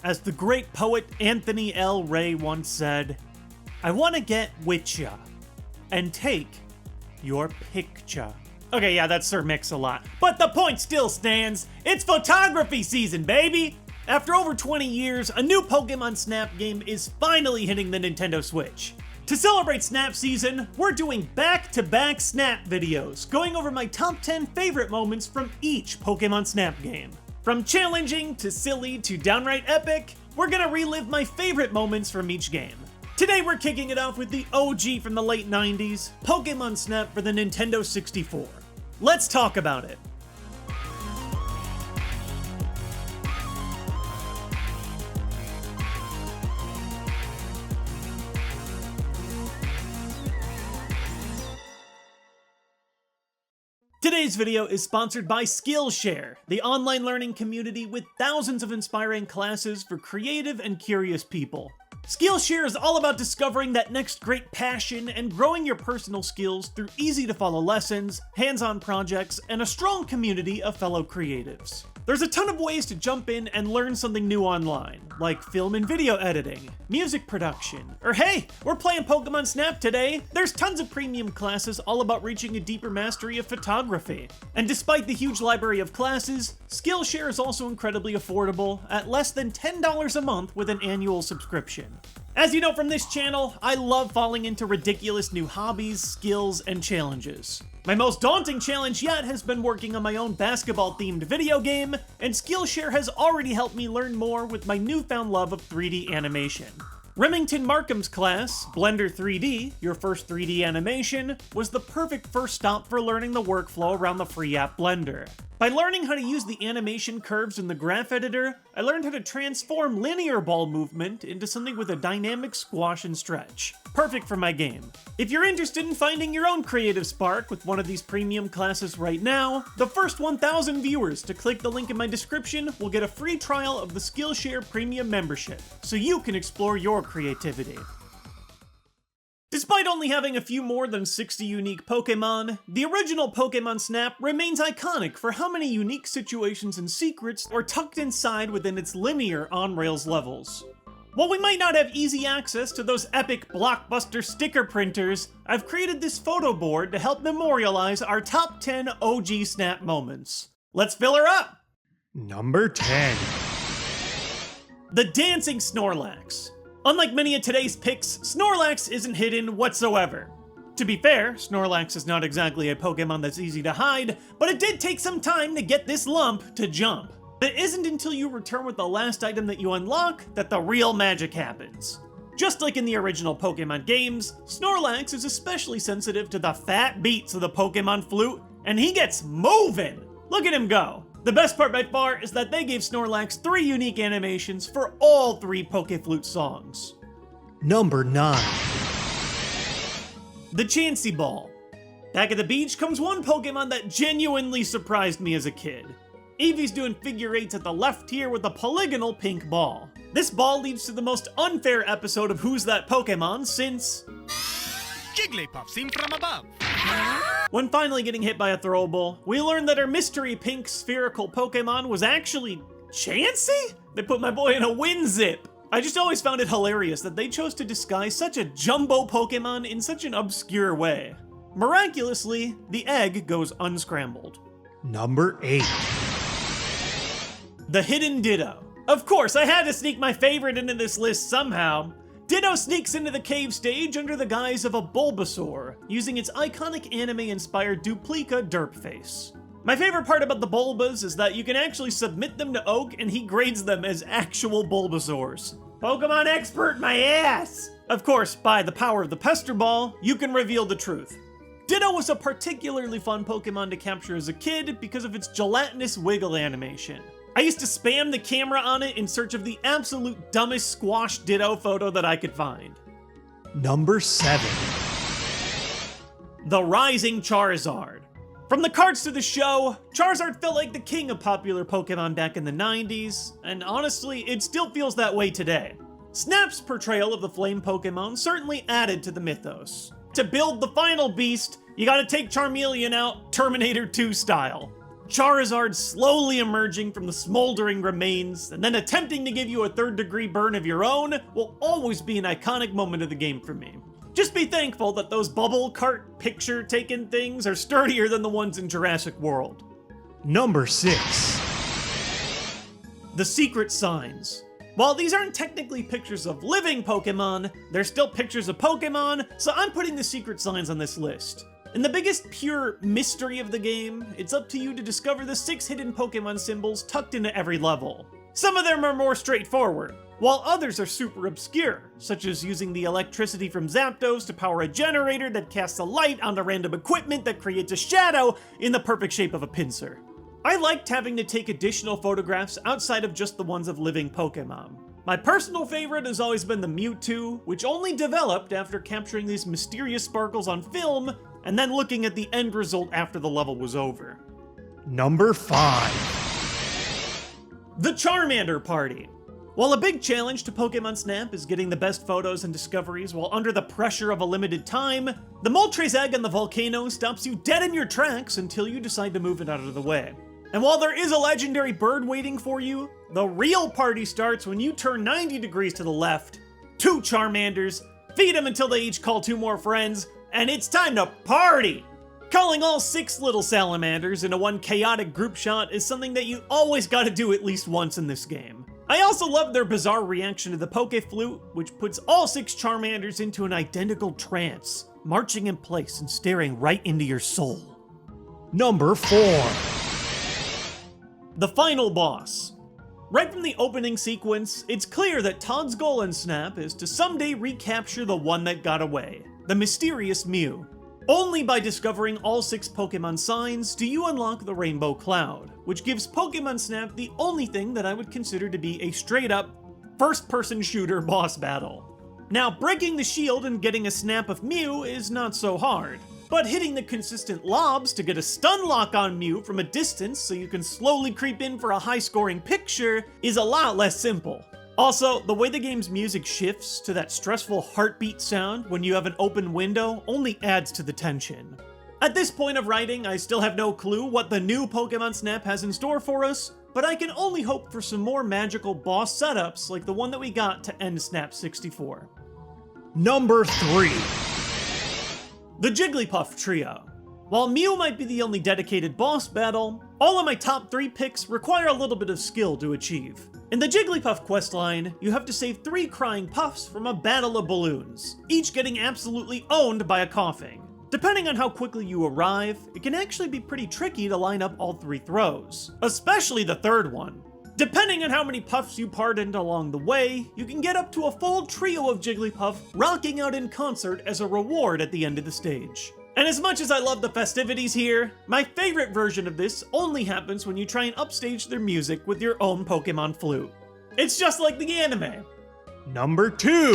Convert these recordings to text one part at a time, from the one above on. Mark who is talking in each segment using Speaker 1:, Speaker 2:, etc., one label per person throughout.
Speaker 1: As the great poet Anthony L. Ray once said, "I want to get with ya and take your picture." Okay, yeah, that's Sir Mix-a-Lot. But the point still stands. It's photography season, baby! After over 20 years, a new Pokémon Snap game is finally hitting the Nintendo Switch. To celebrate Snap season, we're doing back-to-back Snap videos, going over my top 10 favorite moments from each Pokémon Snap game. From challenging to silly to downright epic, we're gonna relive my favorite moments from each game. Today we're kicking it off with the OG from the late 90s, Pokémon Snap for the Nintendo 64. Let's talk about it. Today's video is sponsored by Skillshare, the online learning community with thousands of inspiring classes for creative and curious people. Skillshare is all about discovering that next great passion and growing your personal skills through easy-to-follow lessons, hands-on projects, and a strong community of fellow creatives. There's a ton of ways to jump in and learn something new online, like film and video editing, music production, or hey, we're playing Pokémon Snap today! There's tons of premium classes all about reaching a deeper mastery of photography. And despite the huge library of classes, Skillshare is also incredibly affordable at less than $10 a month with an annual subscription. As you know from this channel, I love falling into ridiculous new hobbies, skills, and challenges. My most daunting challenge yet has been working on my own basketball-themed video game, and Skillshare has already helped me learn more with my newfound love of 3D animation. Remington Markham's class, Blender 3D, your first 3D animation, was the perfect first stop for learning the workflow around the free app Blender. By learning how to use the animation curves in the graph editor, I learned how to transform linear ball movement into something with a dynamic squash and stretch. Perfect for my game. If you're interested in finding your own creative spark with one of these premium classes right now, the first 1,000 viewers to click the link in my description will get a free trial of the Skillshare Premium membership, so you can explore your creativity. Despite only having a few more than 60 unique Pokémon, the original Pokémon Snap remains iconic for how many unique situations and secrets are tucked inside within its linear on-rails levels. While we might not have easy access to those epic blockbuster sticker printers, I've created this photo board to help memorialize our top 10 OG Snap moments. Let's fill her up!
Speaker 2: Number 10.
Speaker 1: The Dancing Snorlax. Unlike many of today's picks, Snorlax isn't hidden whatsoever. To be fair, Snorlax is not exactly a Pokemon that's easy to hide, but it did take some time to get this lump to jump. It isn't until you return with the last item that you unlock that the real magic happens. Just like in the original Pokemon games, Snorlax is especially sensitive to the fat beats of the Pokemon flute, and he gets moving! Look at him go! The best part by far is that they gave Snorlax 3 unique animations for all 3 Pokeflute songs.
Speaker 2: Number 9.
Speaker 1: The Chansey Ball. Back at the beach comes one Pokemon that genuinely surprised me as a kid. Eevee's doing figure eights at the left here with a polygonal pink ball. This ball leads to the most unfair episode of Who's That Pokemon since...
Speaker 3: Jigglypuff seen from above.
Speaker 1: When finally getting hit by a throwable, we learned that our mystery pink spherical Pokemon was actually Chansey? They put my boy in a wind zip. I just always found it hilarious that they chose to disguise such a jumbo Pokemon in such an obscure way. Miraculously, the egg goes unscrambled.
Speaker 2: Number 8.
Speaker 1: The Hidden Ditto. Of course, I had to sneak my favorite into this list somehow. Ditto sneaks into the cave stage under the guise of a Bulbasaur, using its iconic anime-inspired Duplica derp face. My favorite part about the Bulbas is that you can actually submit them to Oak and he grades them as actual Bulbasaurs. Pokemon expert my ass! Of course, by the power of the Pester Ball, you can reveal the truth. Ditto was a particularly fun Pokemon to capture as a kid because of its gelatinous wiggle animation. I used to spam the camera on it in search of the absolute dumbest squash Ditto photo that I could find.
Speaker 2: Number 7.
Speaker 1: The Rising Charizard. From the cards to the show, Charizard felt like the king of popular Pokemon back in the 90s, and honestly, it still feels that way today. Snap's portrayal of the flame Pokemon certainly added to the mythos. To build the final beast, you gotta take Charmeleon out Terminator 2 style. Charizard slowly emerging from the smoldering remains and then attempting to give you a third-degree burn of your own will always be an iconic moment of the game for me. Just be thankful that those bubble cart picture-taken things are sturdier than the ones in Jurassic World.
Speaker 2: Number 6.
Speaker 1: The secret signs. While these aren't technically pictures of living Pokemon, they're still pictures of Pokemon, so I'm putting the secret signs on this list. In the biggest pure mystery of the game, it's up to you to discover the 6 hidden Pokemon symbols tucked into every level. Some of them are more straightforward, while others are super obscure, such as using the electricity from Zapdos to power a generator that casts a light onto random equipment that creates a shadow in the perfect shape of a pincer. I liked having to take additional photographs outside of just the ones of living Pokemon. My personal favorite has always been the Mewtwo, which only developed after capturing these mysterious sparkles on film and then looking at the end result after the level was over.
Speaker 2: Number 5.
Speaker 1: The Charmander Party. While a big challenge to Pokémon Snap is getting the best photos and discoveries while under the pressure of a limited time, the Moltres egg on the volcano stops you dead in your tracks until you decide to move it out of the way. And while there is a legendary bird waiting for you, the real party starts when you turn 90 degrees to the left, 2 Charmanders, feed them until they each call 2 more friends, and it's time to party! Calling all 6 little salamanders into one chaotic group shot is something that you always gotta do at least once in this game. I also love their bizarre reaction to the Poke Flute, which puts all 6 Charmanders into an identical trance, marching in place and staring right into your soul.
Speaker 2: Number 4.
Speaker 1: The final boss. Right from the opening sequence, it's clear that Todd's goal in Snap is to someday recapture the one that got away, the mysterious Mew. Only by discovering all 6 Pokemon signs do you unlock the Rainbow Cloud, which gives Pokémon Snap the only thing that I would consider to be a straight-up, first-person shooter boss battle. Now, breaking the shield and getting a snap of Mew is not so hard, but hitting the consistent lobs to get a stun lock on Mew from a distance so you can slowly creep in for a high-scoring picture is a lot less simple. Also, the way the game's music shifts to that stressful heartbeat sound when you have an open window only adds to the tension. At this point of writing, I still have no clue what the new Pokémon Snap has in store for us, but I can only hope for some more magical boss setups like the one that we got to end Snap 64.
Speaker 2: Number 3.
Speaker 1: The Jigglypuff Trio. While Mew might be the only dedicated boss battle, all of my top 3 picks require a little bit of skill to achieve. In the Jigglypuff questline, you have to save 3 crying puffs from a battle of balloons, each getting absolutely owned by a coughing. Depending on how quickly you arrive, it can actually be pretty tricky to line up all 3 throws, especially the third one. Depending on how many puffs you pardoned along the way, you can get up to a full trio of Jigglypuff rocking out in concert as a reward at the end of the stage. And as much as I love the festivities here, my favorite version of this only happens when you try and upstage their music with your own Pokemon flute. It's just like the anime.
Speaker 2: Number 2.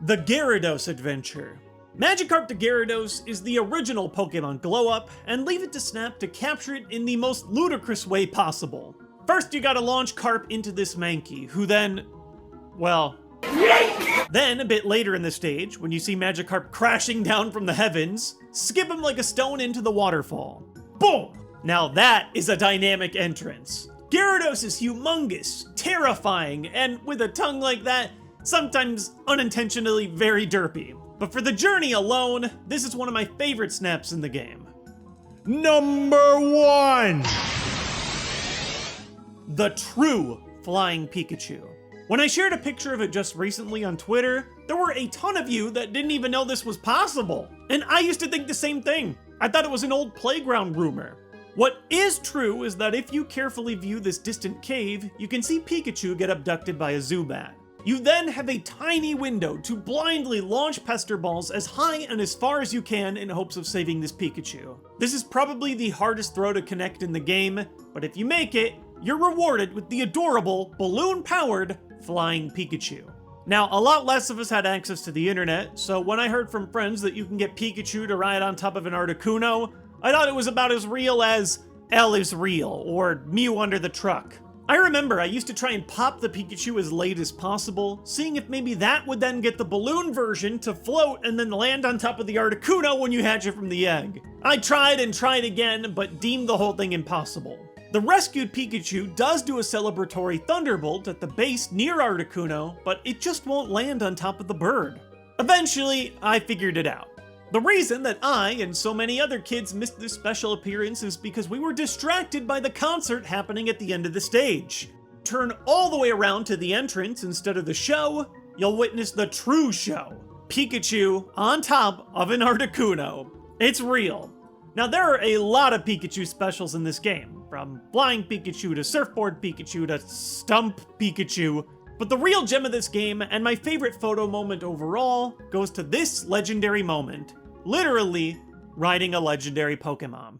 Speaker 1: The Gyarados Adventure. Magikarp to Gyarados is the original Pokemon Glow-Up, and leave it to Snap to capture it in the most ludicrous way possible. First you gotta launch Carp into this Mankey, who then... well... Then, a bit later in the stage, when you see Magikarp crashing down from the heavens, skip him like a stone into the waterfall. Boom! Now that is a dynamic entrance. Gyarados is humongous, terrifying, and with a tongue like that, sometimes unintentionally very derpy. But for the journey alone, this is one of my favorite snaps in the game.
Speaker 2: Number 1.
Speaker 1: The true Flying Pikachu. When I shared a picture of it just recently on Twitter, there were a ton of you that didn't even know this was possible. And I used to think the same thing. I thought it was an old playground rumor. What is true is that if you carefully view this distant cave, you can see Pikachu get abducted by a Zubat. You then have a tiny window to blindly launch Pester Balls as high and as far as you can in hopes of saving this Pikachu. This is probably the hardest throw to connect in the game, but if you make it, you're rewarded with the adorable, balloon-powered Flying Pikachu. Now, a lot less of us had access to the internet, so when I heard from friends that you can get Pikachu to ride on top of an Articuno, I thought it was about as real as L is real, or Mew under the truck. I remember I used to try and pop the Pikachu as late as possible, seeing if maybe that would then get the balloon version to float and then land on top of the Articuno when you hatch it from the egg. I tried and tried again, but deemed the whole thing impossible. The rescued Pikachu does do a celebratory Thunderbolt at the base near Articuno, but it just won't land on top of the bird. Eventually, I figured it out. The reason that I and so many other kids missed this special appearance is because we were distracted by the concert happening at the end of the stage. Turn all the way around to the entrance instead of the show, you'll witness the true show. Pikachu on top of an Articuno. It's real. Now there are a lot of Pikachu specials in this game, from Flying Pikachu to Surfboard Pikachu to Stump Pikachu. But the real gem of this game, and my favorite photo moment overall, goes to this legendary moment. Literally, riding a legendary Pokemon.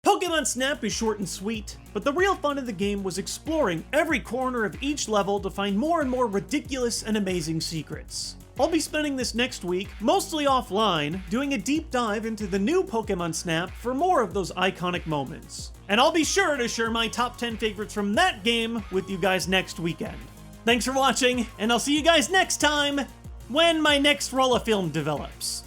Speaker 1: Pokémon Snap is short and sweet, but the real fun of the game was exploring every corner of each level to find more and more ridiculous and amazing secrets. I'll be spending this next week, mostly offline, doing a deep dive into the new Pokémon Snap for more of those iconic moments. And I'll be sure to share my top 10 favorites from that game with you guys next weekend. Thanks for watching, and I'll see you guys next time, when my next roll of film develops.